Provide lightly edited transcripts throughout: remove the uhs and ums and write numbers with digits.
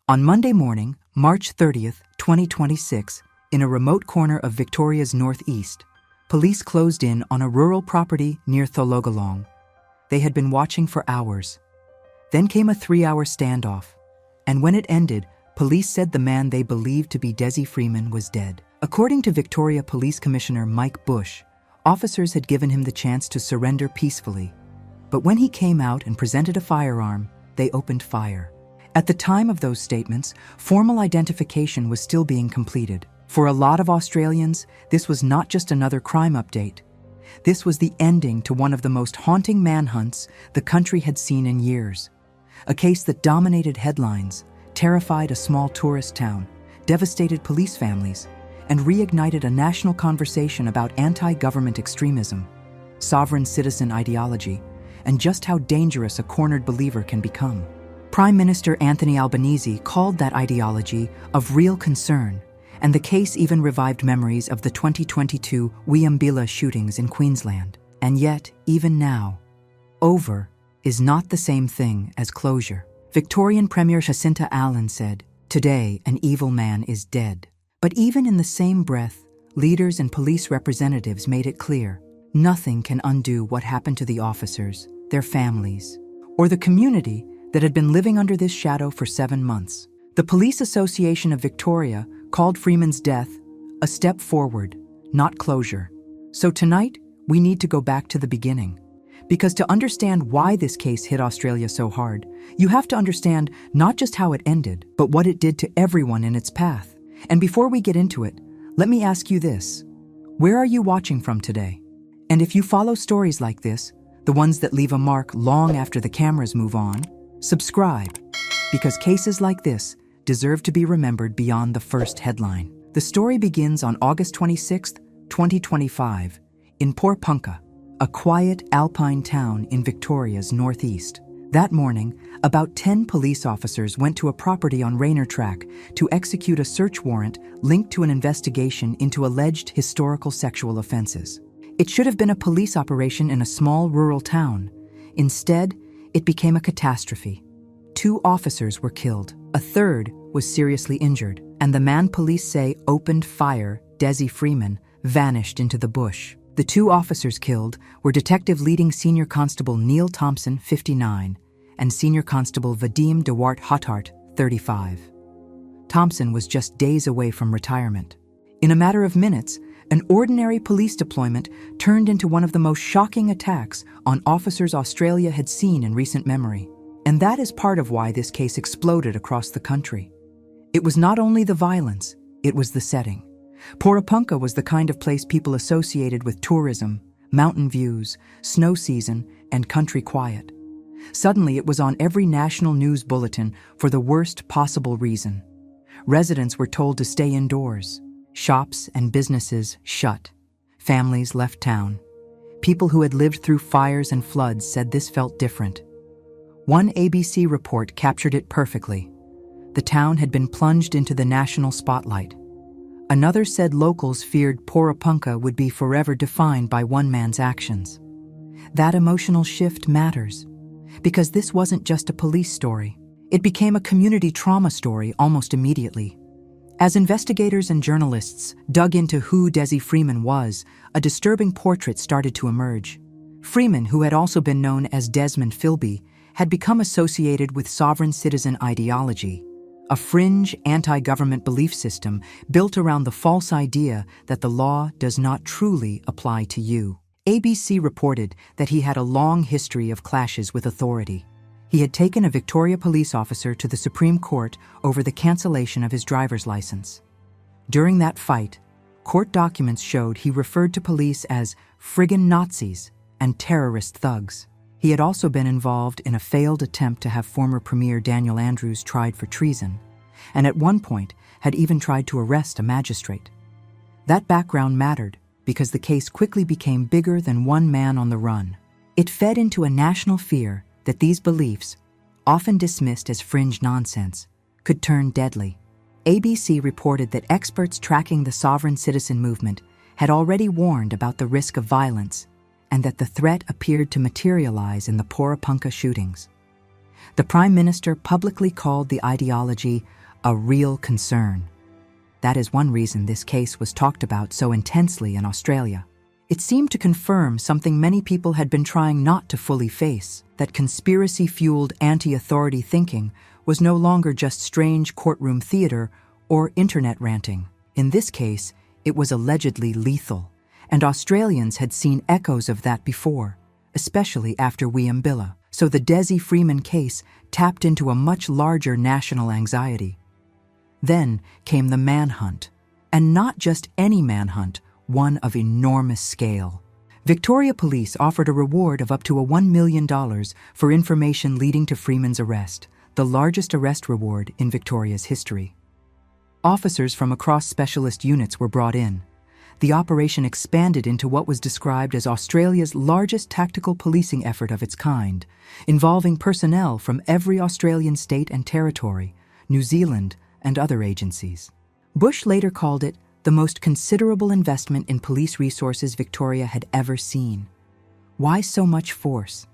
On Monday morning, March 30th, 2026, in a remote corner of Victoria's northeast, police closed in on a rural property near Thologalong. They had been watching for hours. Then came a 3-hour standoff, and when it ended, police said the man they believed to be Dezi Freeman was dead. According to Victoria Police Commissioner Mike Bush, officers had given him the chance to surrender peacefully. But when he came out and presented a firearm, they opened fire. At the time of those statements, formal identification was still being completed. For a lot of Australians, this was not just another crime update. This was the ending to one of the most haunting manhunts the country had seen in years. A case that dominated headlines, terrified a small tourist town, devastated police families, and reignited a national conversation about anti-government extremism, sovereign citizen ideology, and just how dangerous a cornered believer can become. Prime Minister Anthony Albanese called that ideology of real concern, and the case even revived memories of the 2022 Wiambilla shootings in Queensland. And yet, even now, over is not the same thing as closure. Victorian Premier Jacinta Allan said, "Today, an evil man is dead." But even in the same breath, leaders and police representatives made it clear, nothing can undo what happened to the officers, their families, or the community that had been living under this shadow for 7 months. The Police Association of Victoria called Freeman's death a step forward, not closure. So tonight, we need to go back to the beginning. Because to understand why this case hit Australia so hard, you have to understand not just how it ended, but what it did to everyone in its path. And before we get into it, let me ask you this. Where are you watching from today? And if you follow stories like this, the ones that leave a mark long after the cameras move on, subscribe, because cases like this deserve to be remembered beyond the first headline. The story begins on August 26, 2025, in Porepunkah, a quiet alpine town in Victoria's northeast. That morning, about 10 police officers went to a property on Raynor Track to execute a search warrant linked to an investigation into alleged historical sexual offenses. It should have been a police operation in a small rural town. Instead, it became a catastrophe. 2 officers were killed. A third was seriously injured, and the man police say opened fire, Dezi Freeman, vanished into the bush. The 2 officers killed were Detective Leading Senior Constable Neil Thompson, 59, and Senior Constable Vadim Dewart Hothart, 35. Thompson was just days away from retirement. In a matter of minutes, an ordinary police deployment turned into one of the most shocking attacks on officers Australia had seen in recent memory. And that is part of why this case exploded across the country. It was not only the violence, it was the setting. Porepunkah was the kind of place people associated with tourism, mountain views, snow season, and country quiet. Suddenly, it was on every national news bulletin for the worst possible reason. Residents were told to stay indoors. Shops and businesses shut. Families left town. People who had lived through fires and floods said this felt different. One ABC report captured it perfectly. The town had been plunged into the national spotlight. Another said locals feared Porepunkah would be forever defined by one man's actions. That emotional shift matters, because this wasn't just a police story. It became a community trauma story almost immediately. As investigators and journalists dug into who Dezi Freeman was, a disturbing portrait started to emerge. Freeman, who had also been known as Desmond Philby, had become associated with sovereign citizen ideology, a fringe anti-government belief system built around the false idea that the law does not truly apply to you. ABC reported that he had a long history of clashes with authority. He had taken a Victoria police officer to the Supreme Court over the cancellation of his driver's license. During that fight, court documents showed he referred to police as friggin' Nazis and terrorist thugs. He had also been involved in a failed attempt to have former Premier Daniel Andrews tried for treason, and at one point had even tried to arrest a magistrate. That background mattered because the case quickly became bigger than one man on the run. It fed into a national fear that these beliefs, often dismissed as fringe nonsense, could turn deadly. ABC reported that experts tracking the sovereign citizen movement had already warned about the risk of violence, and that the threat appeared to materialize in the Porepunkah shootings. The Prime Minister publicly called the ideology a real concern. That is one reason this case was talked about so intensely in Australia. It seemed to confirm something many people had been trying not to fully face, that conspiracy-fueled anti-authority thinking was no longer just strange courtroom theater or internet ranting. In this case, it was allegedly lethal, and Australians had seen echoes of that before, especially after Williambilla. So the Dezi Freeman case tapped into a much larger national anxiety. Then came the manhunt, and not just any manhunt, one of enormous scale. Victoria Police offered a reward of up to $1 million for information leading to Freeman's arrest, the largest arrest reward in Victoria's history. Officers from across specialist units were brought in. The operation expanded into what was described as Australia's largest tactical policing effort of its kind, involving personnel from every Australian state and territory, New Zealand, and other agencies. Bush later called it the most considerable investment in police resources Victoria had ever seen. Why so much force?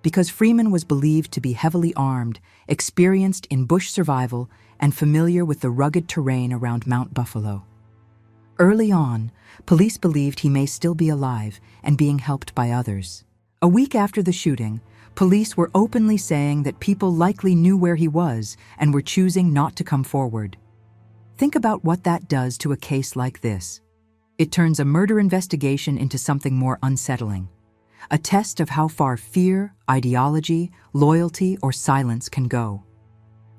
Because Freeman was believed to be heavily armed, experienced in bush survival, and familiar with the rugged terrain around Mount Buffalo. Early on, police believed he may still be alive and being helped by others. A week after the shooting, police were openly saying that people likely knew where he was and were choosing not to come forward. Think about what that does to a case like this. It turns a murder investigation into something more unsettling, a test of how far fear, ideology, loyalty, or silence can go.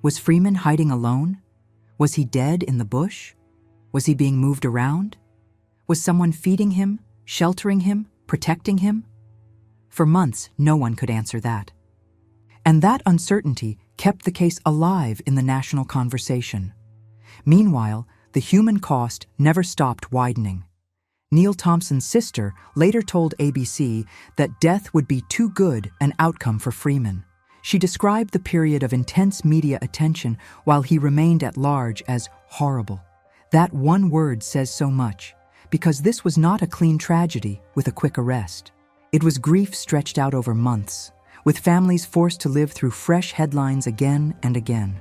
Was Freeman hiding alone? Was he dead in the bush? Was he being moved around? Was someone feeding him, sheltering him, protecting him? For months, no one could answer that. And that uncertainty kept the case alive in the national conversation. Meanwhile, the human cost never stopped widening. Neil Thompson's sister later told ABC that death would be too good an outcome for Freeman. She described the period of intense media attention while he remained at large as horrible. That one word says so much, because this was not a clean tragedy with a quick arrest. It was grief stretched out over months, with families forced to live through fresh headlines again and again.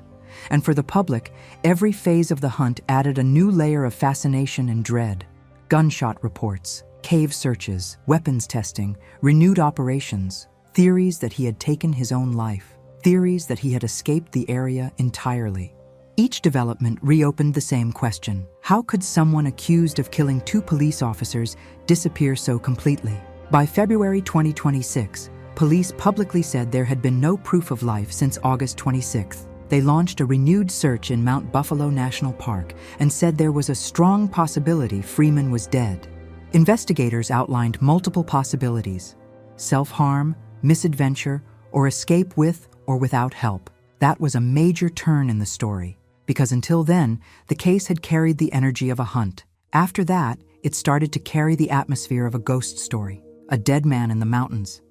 And for the public, every phase of the hunt added a new layer of fascination and dread. Gunshot reports, cave searches, weapons testing, renewed operations, theories that he had taken his own life, theories that he had escaped the area entirely. Each development reopened the same question. How could someone accused of killing 2 police officers disappear so completely? By February 2026, police publicly said there had been no proof of life since August 26th. They launched a renewed search in Mount Buffalo National Park and said there was a strong possibility Freeman was dead. Investigators outlined multiple possibilities: self-harm, misadventure, or escape with or without help. That was a major turn in the story, because until then, the case had carried the energy of a hunt. After that, it started to carry the atmosphere of a ghost story, a dead man in the mountains,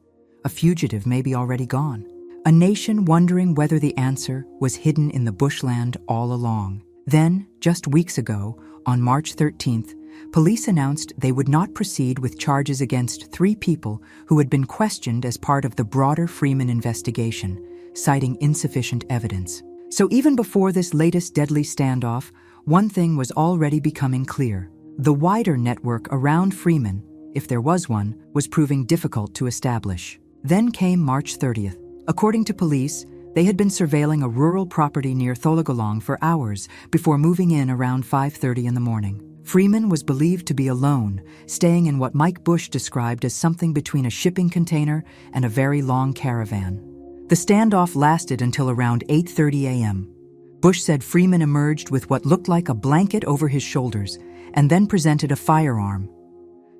a fugitive maybe already gone, a nation wondering whether the answer was hidden in the bushland all along. Then, just weeks ago, on March 13th, police announced they would not proceed with charges against 3 people who had been questioned as part of the broader Freeman investigation, citing insufficient evidence. So even before this latest deadly standoff, one thing was already becoming clear. The wider network around Freeman, if there was one, was proving difficult to establish. Then came March 30th. According to police, they had been surveilling a rural property near Thologolong for hours before moving in around 5:30 in the morning. Freeman was believed to be alone, staying in what Mike Bush described as something between a shipping container and a very long caravan. The standoff lasted until around 8:30 a.m. Bush said Freeman emerged with what looked like a blanket over his shoulders and then presented a firearm.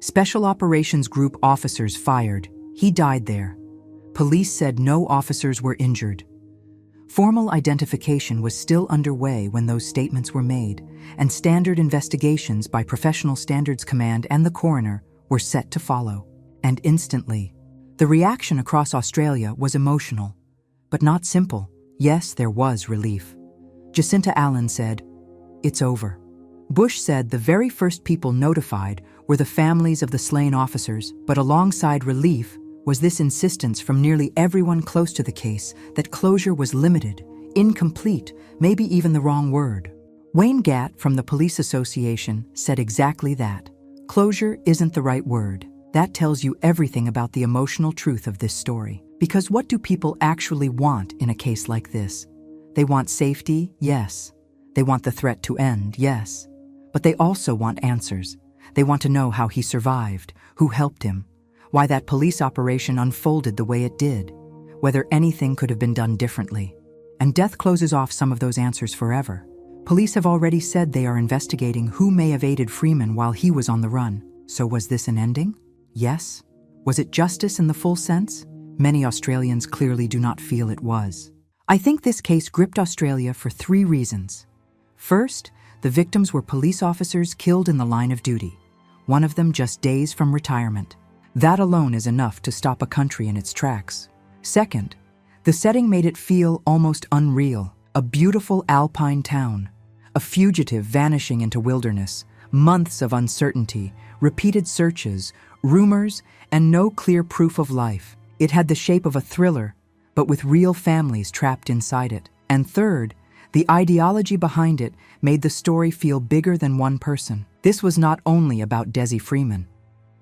Special Operations Group officers fired. He died there. Police said no officers were injured. Formal identification was still underway when those statements were made, and standard investigations by Professional Standards Command and the coroner were set to follow. And instantly, the reaction across Australia was emotional, but not simple. Yes, there was relief. Jacinta Allen said, "It's over." Bush said the very first people notified were the families of the slain officers, but alongside relief was this insistence from nearly everyone close to the case that closure was limited, incomplete, maybe even the wrong word. Wayne Gatt from the Police Association said exactly that. Closure isn't the right word. That tells you everything about the emotional truth of this story. Because what do people actually want in a case like this? They want safety, yes. They want the threat to end, yes. But they also want answers. They want to know how he survived, who helped him, why that police operation unfolded the way it did, whether anything could have been done differently. And death closes off some of those answers forever. Police have already said they are investigating who may have aided Freeman while he was on the run. So was this an ending? Yes. Was it justice in the full sense? Many Australians clearly do not feel it was. I think this case gripped Australia for 3 reasons. First, the victims were police officers killed in the line of duty, one of them just days from retirement. That alone is enough to stop a country in its tracks. Second, the setting made it feel almost unreal. A beautiful alpine town, a fugitive vanishing into wilderness, months of uncertainty, repeated searches, rumors, and no clear proof of life. It had the shape of a thriller, but with real families trapped inside it. And third, the ideology behind it made the story feel bigger than one person. This was not only about Dezi Freeman.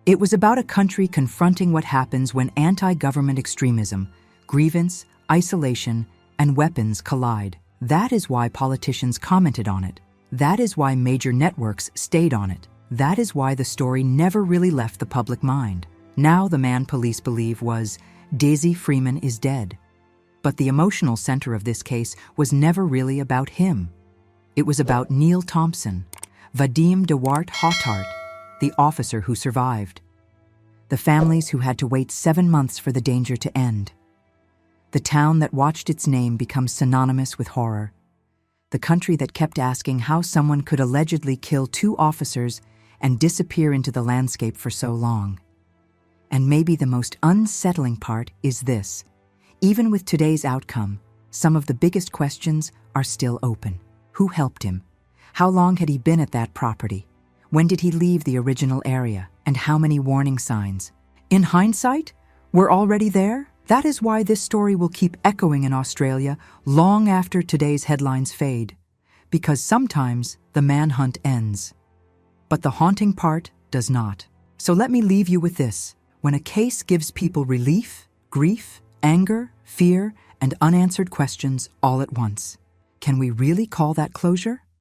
It was about a country confronting what happens when anti-government extremism, grievance, isolation, and weapons collide. That is why politicians commented on it. That is why major networks stayed on it. That is why the story never really left the public mind. Now the man police believe was Dezi Freeman is dead. But the emotional center of this case was never really about him. It was about Neil Thompson, Vadim Dewart Hotart, the officer who survived. The families who had to wait 7 months for the danger to end. The town that watched its name become synonymous with horror. The country that kept asking how someone could allegedly kill 2 officers and disappear into the landscape for so long. And maybe the most unsettling part is this. Even with today's outcome, some of the biggest questions are still open. Who helped him? How long had he been at that property? When did he leave the original area? And how many warning signs? In hindsight, we're already there? That is why this story will keep echoing in Australia long after today's headlines fade. Because sometimes the manhunt ends. But the haunting part does not. So let me leave you with this. When a case gives people relief, grief, anger, fear, and unanswered questions all at once, can we really call that closure?